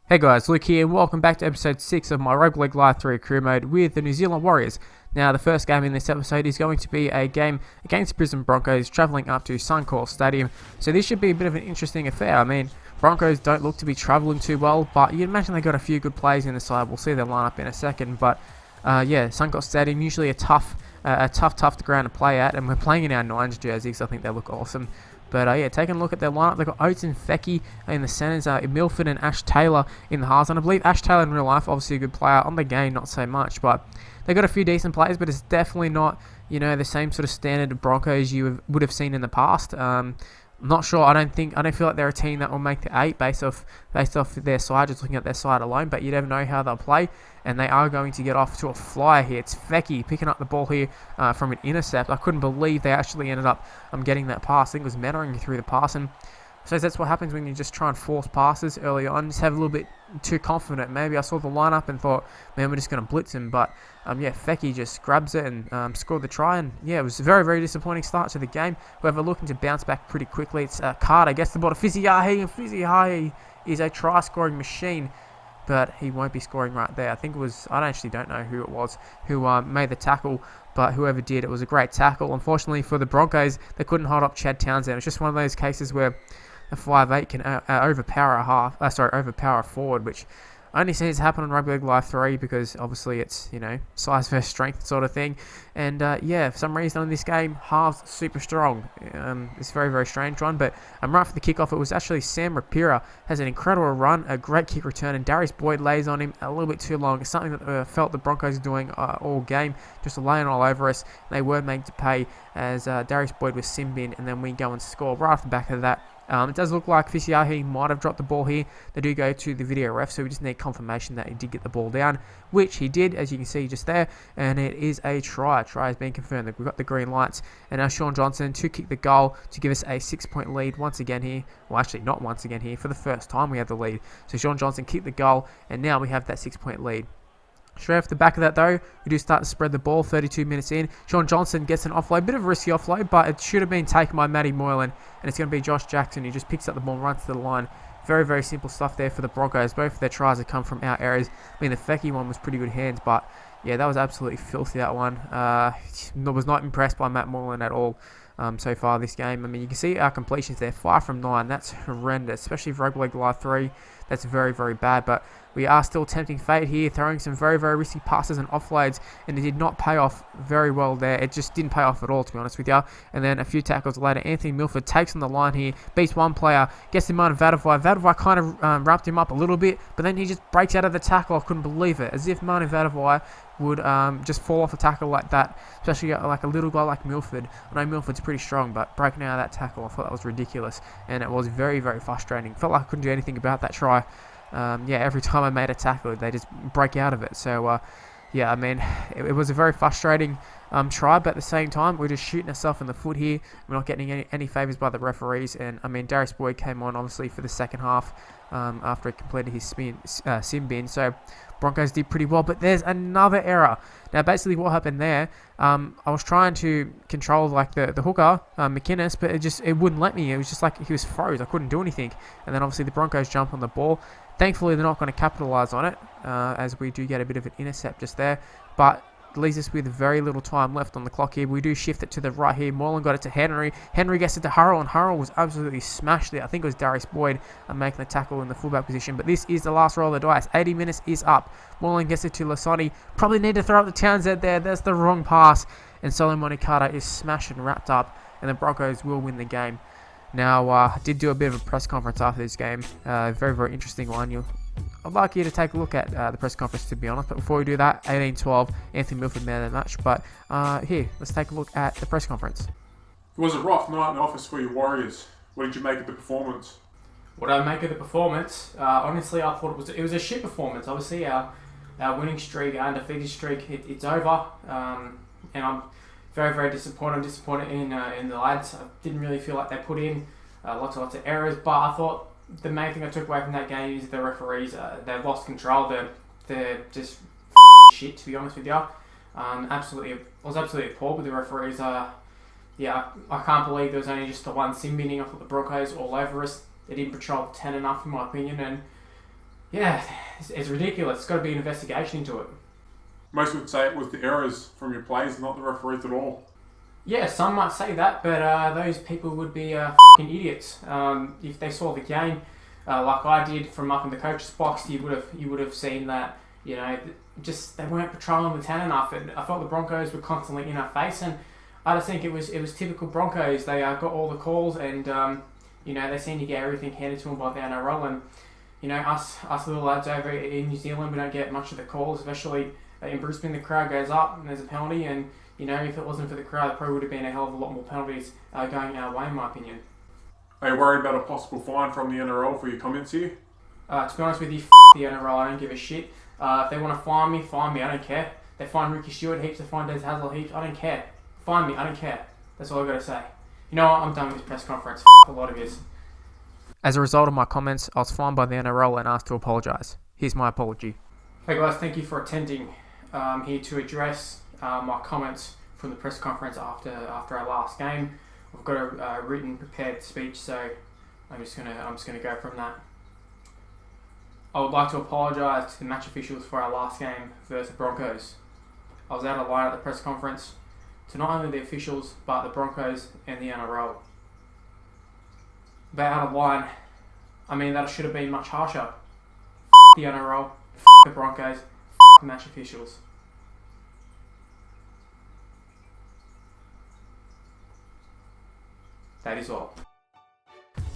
Hey guys, Luke here, and welcome back to episode 6 of my Rugby League Live 3 career mode with the New Zealand Warriors. Now, the first game in this episode is going to be a game against the Brisbane Broncos, travelling up to Suncorp Stadium. So this should be a bit of an interesting affair. I mean, Broncos don't look to be travelling too well, but you'd imagine they got a few good players in the side. We'll see their lineup in a second, but Suncorp Stadium, usually a tough ground to play at, and we're playing in our Nines jerseys. I think they look awesome. But taking a look at their lineup, they've got Oates and Fecky in the centres, Milford and Ash Taylor in the halves. And I believe Ash Taylor in real life, obviously a good player. On the game, not so much. But they've got a few decent players, but it's definitely not, the same sort of standard Broncos you would have seen in the past. Not sure. I don't feel like they're a team that will make the 8 based off their side, just looking at their side alone. But you never know how they'll play, and they are going to get off to a flyer here. It's Fecky picking up the ball here from an intercept. I couldn't believe they actually ended up getting that pass. I think it was Mannering through the pass, and so that's what happens when you just try and force passes early on. Just have a little bit too confident. Maybe I saw the lineup and thought, man, we're just going to blitz him. But Fecky just grabs it and scored the try. And it was a very, very disappointing start to the game. However, looking to bounce back pretty quickly. It's Carter gets the ball to Fiziahi, and Fiziahi is a try-scoring machine. But he won't be scoring right there. I think it was, I actually don't know who it was who made the tackle, but whoever did, it was a great tackle. Unfortunately for the Broncos, they couldn't hold up Chad Townsend. It's just one of those cases where a 5'8" can overpower a forward, which I only seems to happen on Rugby League Live 3 because obviously it's, size versus strength sort of thing. And for some reason in this game, halves super strong. It's a very, very strange one, but right for the kickoff, it was actually Sam Rapira has an incredible run, a great kick return, and Darius Boyd lays on him a little bit too long. It's something that felt the Broncos were doing all game, just laying all over us. They were made to pay as Darius Boyd was sin bin, and then we go and score right off the back of that. It does look like Fiziahi might have dropped the ball here. They do go to the video ref, so we just need confirmation that he did get the ball down, which he did, as you can see just there, and it is a try. Try has been confirmed. We've got the green lights, and now Shaun Johnson to kick the goal to give us a 6-point lead once again here. Well, actually, not once again here. For the first time, we have the lead. So Shaun Johnson kicked the goal, and now we have that 6-point lead. Straight off the back of that, though, we do start to spread the ball 32 minutes in. Shaun Johnson gets an offload, bit of a risky offload, but it should have been taken by Matty Moylan, and it's going to be Josh Jackson who just picks up the ball and runs to the line. Very, very simple stuff there for the Broncos. Both of their tries have come from our areas. I mean, the Fecky one was pretty good hands, but yeah, that was absolutely filthy, that one. Was not impressed by Matt Moylan at all so far this game. I mean, you can see our completions there, 5 from 9. That's horrendous, especially for Rugby League Live 3. That's very, very bad, but we are still tempting fate here, throwing some very, very risky passes and offloads, and it did not pay off very well there. It just didn't pay off at all, to be honest with you. And then a few tackles later, Anthony Milford takes on the line here, beats one player, gets him on Vadavai. Vadavai kind of wrapped him up a little bit, but then he just breaks out of the tackle. I couldn't believe it, as if Manu Vadavai would just fall off a tackle like that, especially like a little guy like Milford. I know Milford's pretty strong, but breaking out of that tackle, I thought that was ridiculous, and it was very, very frustrating. Felt like I couldn't do anything about that try. Every time I made a tackle, they just break out of it. So, I mean, it was a very frustrating try, but at the same time, we're just shooting ourselves in the foot here. We're not getting any favours by the referees, and I mean, Darius Boyd came on, obviously, for the second half after he completed his sin bin. So, Broncos did pretty well, but there's another error. Now, basically what happened there, I was trying to control like the hooker, McInnes, but it wouldn't let me. It was just like he was froze. I couldn't do anything. And then obviously the Broncos jump on the ball. Thankfully, they're not going to capitalise on it, as we do get a bit of an intercept just there. But leaves us with very little time left on the clock here. We do shift it to the right here. Moylan got it to Henry. Henry gets it to Hurrell, and Hurrell was absolutely smashed there. I think it was Darius Boyd making the tackle in the fullback position. But this is the last roll of the dice. 80 minutes is up. Moylan gets it to Lasani. Probably need to throw up the Townsend there. That's the wrong pass. And Solomon Carter is smashed and wrapped up, and the Broncos will win the game. Now, I did do a bit of a press conference after this game. Very, very interesting one. I'd like you to take a look at the press conference, to be honest. But before we do that, 18-12, Anthony Milford man of the match. But here, let's take a look at the press conference. It was a rough night in the office for your Warriors. What did you make of the performance? What did I make of the performance? Honestly, I thought it was a shit performance. Obviously, our winning streak, our undefeated streak, it's over. And I'm very, very disappointed. I'm disappointed in the lads. I didn't really feel like they put in lots of errors, but I thought the main thing I took away from that game is the referees. They've lost control. They're just shit, to be honest with you. I was absolutely appalled with the referees. I can't believe there was only just the one sin binning. I thought the Broncos all over us. They didn't patrol 10 enough, in my opinion, and Yeah, it's ridiculous. It's got to be an investigation into it. Most would say it was the errors from your players, not the referees at all. Yeah, some might say that, but those people would be fucking idiots. If they saw the game, like I did from up in the coach's box, you would have seen that, just they weren't patrolling the 10 enough, and I felt the Broncos were constantly in our face, and I just think it was typical Broncos. They got all the calls, and they seem to get everything handed to them by the NRL, and us little lads over in New Zealand, we don't get much of the calls, especially in Brisbane. The crowd goes up and there's a penalty, and if it wasn't for the crowd, there probably would have been a hell of a lot more penalties going our way, in my opinion. Are you worried about a possible fine from the NRL for your comments here? To be honest with you, the NRL, I don't give a shit. If they want to fine me, I don't care. They fine Ricky Stewart heaps, they fine Des Hasler heaps, I don't care. Fine me, I don't care. That's all I've got to say. You know what, I'm done with this press conference. A lot of yous. As a result of my comments, I was fined by the NRL and asked to apologise. Here's my apology. Hey guys, thank you for attending here to address my comments from the press conference after our last game. I've got a written, prepared speech, so I'm just gonna go from that. I would like to apologise to the match officials for our last game versus the Broncos. I was out of line at the press conference to not only the officials but the Broncos and the NRL. But out of line, I mean that should have been much harsher. The NRL, the Broncos, the match officials. That is all.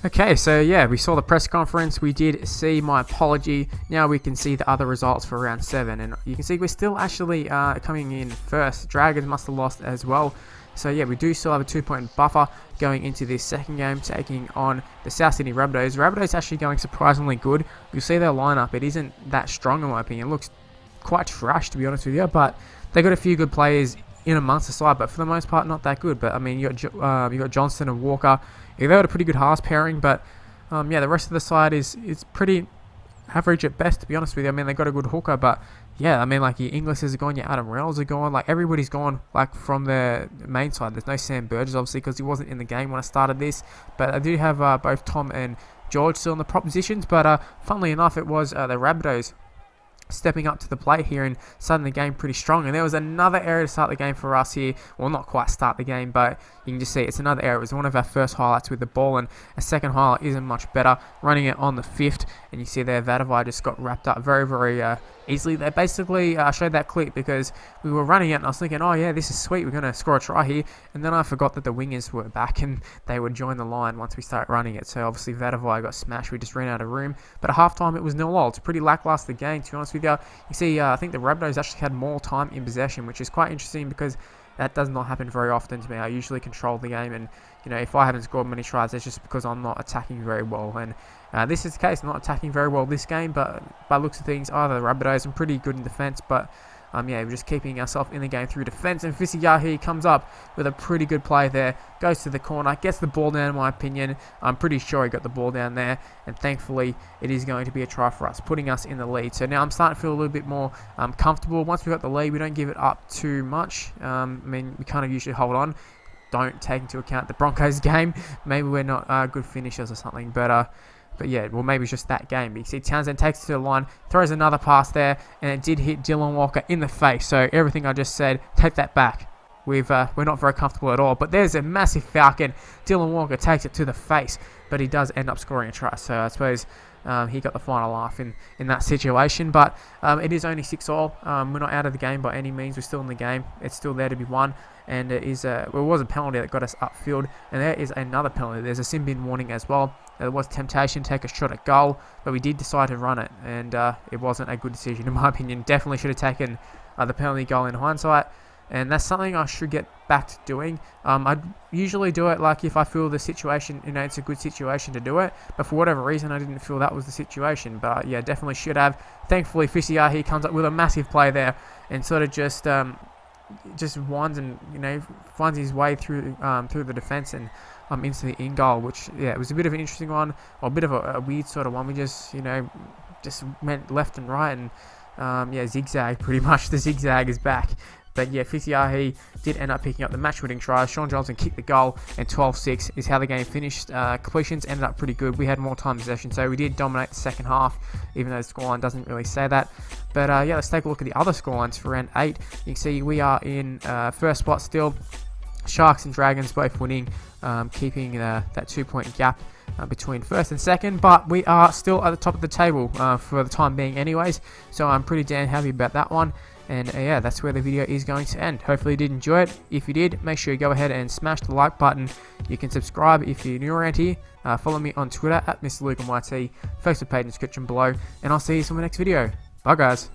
Okay, so yeah, we saw the press conference, we did see my apology. Now we can see the other results for round 7, and you can see we're still actually coming in first. Dragons must have lost as well. So yeah, we do still have a 2-point buffer going into this second game, taking on the South Sydney Rabbitohs. Rabbitohs actually going surprisingly good. You'll see their lineup, it isn't that strong in my opinion. It looks quite trash, to be honest with you, but they got a few good players in amongst the side, but for the most part not that good. But I mean, you got Johnston and Walker. Yeah, they got a pretty good halves pairing, but the rest of the side is pretty average at best, to be honest with you. I mean, they got a good hooker, but yeah, I mean, like your Inglis's are gone, your Adam Reynolds are gone, like everybody's gone, like from the main side. There's no Sam Burgess, obviously, because he wasn't in the game when I started this, but I do have both Tom and George still in the prop positions. But funnily enough, it was the Rabbitohs stepping up to the plate here and starting the game pretty strong. And there was another error to start the game for us here. Well, not quite start the game, but you can just see it's another error. It was one of our first highlights with the ball, and a second highlight isn't much better. Running it on the 5th, and you see there Vadavai just got wrapped up very, very easily. They basically showed that clip because we were running it, and I was thinking, oh yeah, this is sweet, we're going to score a try here. And then I forgot that the wingers were back and they would join the line once we start running it. So obviously Vadavai got smashed. We just ran out of room. But at halftime, it was 0-0. It's a pretty lackluster game, to be honest with you. You see, I think the Rabbitohs actually had more time in possession, which is quite interesting because that does not happen very often to me. I usually control the game, and if I haven't scored many tries, it's just because I'm not attacking very well. And this is the case. I'm not attacking very well this game, but by looks of things, either the Rabbitohs are pretty good in defence, but we're just keeping ourselves in the game through defence. And Fisiyahi comes up with a pretty good play there, goes to the corner, gets the ball down, in my opinion. I'm pretty sure he got the ball down there, and thankfully it is going to be a try for us, putting us in the lead. So now I'm starting to feel a little bit more comfortable. Once we've got the lead, we don't give it up too much. We kind of usually hold on. Don't take into account the Broncos game. Maybe we're not good finishers or something, but yeah, well, maybe it's just that game. But you see Townsend takes it to the line, throws another pass there, and it did hit Dylan Walker in the face. So everything I just said, take that back. We're not very comfortable at all. But there's a massive falcon. Dylan Walker takes it to the face, but he does end up scoring a try. So I suppose he got the final laugh in that situation. But it is only 6-all. We're not out of the game by any means. We're still in the game. It's still there to be won. And it was a penalty that got us upfield. And there is another penalty. There's a sin bin warning as well. There was temptation to take a shot at goal, but we did decide to run it. And it wasn't a good decision, in my opinion. Definitely should have taken the penalty goal in hindsight. And that's something I should get back to doing. I usually do it like if I feel the situation, it's a good situation to do it. But for whatever reason, I didn't feel that was the situation. But yeah, definitely should have. Thankfully, Fisiyahi comes up with a massive play there and sort of just winds and finds his way through the defence and into the in goal. Which it was a bit of an interesting one, or a bit of a weird sort of one. We just went left and right and zigzag pretty much. The zigzag is back. But yeah, Fitiahi did end up picking up the match-winning try. Sean Johnson kicked the goal, and 12-6 is how the game finished. Completions ended up pretty good. We had more time possession, so we did dominate the second half, even though the scoreline doesn't really say that. But yeah, let's take a look at the other scorelines for round 8. You can see we are in first spot still. Sharks and Dragons both winning, keeping that 2-point gap between first and second, but we are still at the top of the table for the time being anyways, so I'm pretty damn happy about that one. And yeah, that's where the video is going to end. Hopefully you did enjoy it. If you did, make sure you go ahead and smash the like button. You can subscribe if you're new around here. Follow me on Twitter at MrLuke, Facebook page in the description below, and I'll see you in the next video. Bye guys.